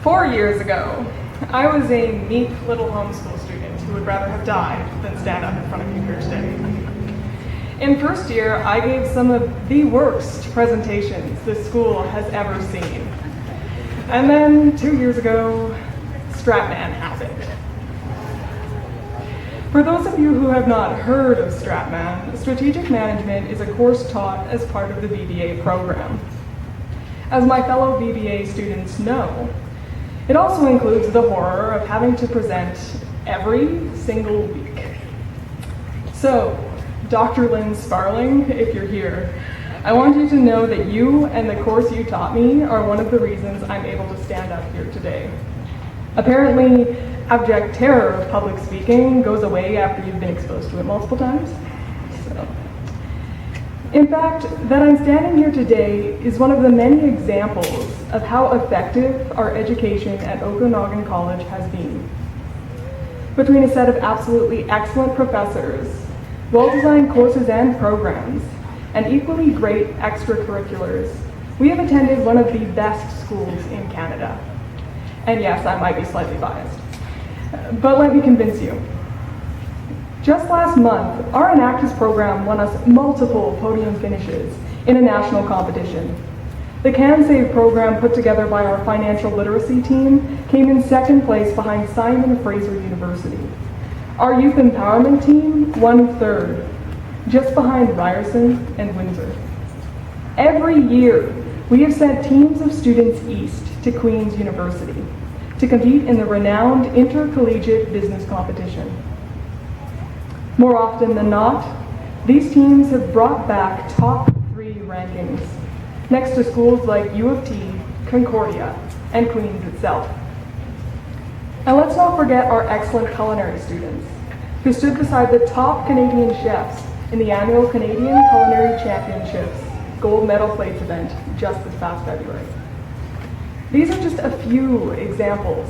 4 years ago, I was a meek little homeschool student who would rather have died than stand up in front of you here today. In first year, I gave some of the worst presentations this school has ever seen. And then 2 years ago, Stratman happened. For those of you who have not heard of Stratman, strategic management is a course taught as part of the VBA program. As my fellow VBA students know, it also includes the horror of having to present every single week. So, Dr. Lenz Sparling, if you're here, I want you to know that you and the course you taught me are one of the reasons I'm able to stand up here today. Apparently, abject terror of public speaking goes away after you've been exposed to it multiple times. In fact, that I'm standing here today is one of the many examples of how effective our education at Okanagan College has been. Between a set of absolutely excellent professors, well-designed courses and programs, and equally great extracurriculars, we have attended one of the best schools in Canada. And yes, I might be slightly biased, but let me convince you. Just last month, our Enactus program won us multiple podium finishes in a national competition. The CanSave program put together by our financial literacy team came in second place behind Simon Fraser University. Our youth empowerment team won third, just behind Ryerson and Windsor. Every year, we have sent teams of students east to Queen's University to compete in the renowned intercollegiate business competition. More often than not, these teams have brought back top 3 rankings, next to schools like U of T, Concordia, and Queen's itself. And let's not forget our excellent culinary students, who stood beside the top Canadian chefs in the annual Canadian Culinary Championships gold medal plates event just this past February. These are just a few examples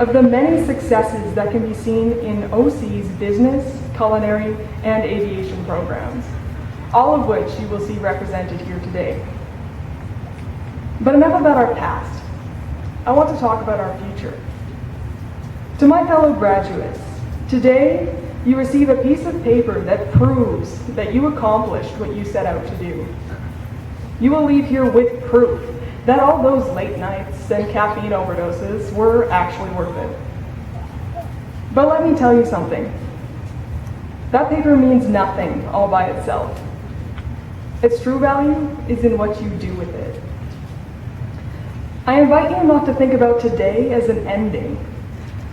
of the many successes that can be seen in OC's business, culinary, and aviation programs, all of which you will see represented here today. But enough about our past. I want to talk about our future. To my fellow graduates, today you receive a piece of paper that proves that you accomplished what you set out to do. You will leave here with proof that all those late nights and caffeine overdoses were actually worth it. But let me tell you something. That paper means nothing all by itself. Its true value is in what you do with it. I invite you not to think about today as an ending,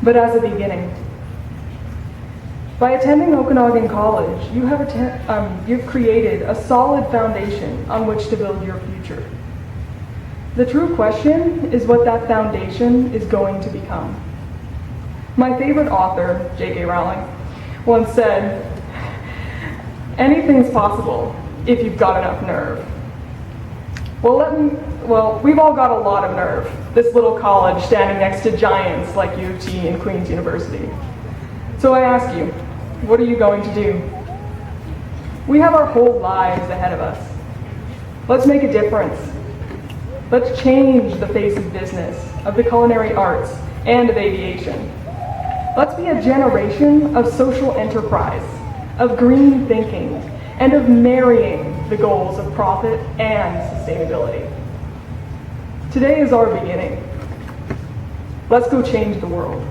but as a beginning. By attending Okanagan College, you've created a solid foundation on which to build your future. The true question is what that foundation is going to become. My favorite author, J.K. Rowling, once said, "Anything's possible if you've got enough nerve." Well, we've all got a lot of nerve, this little college standing next to giants like U of T and Queen's University. So I ask you, what are you going to do? We have our whole lives ahead of us. Let's make a difference. Let's change the face of business, of the culinary arts, and of aviation. Let's be a generation of social enterprise, of green thinking, and of marrying the goals of profit and sustainability. Today is our beginning. Let's go change the world.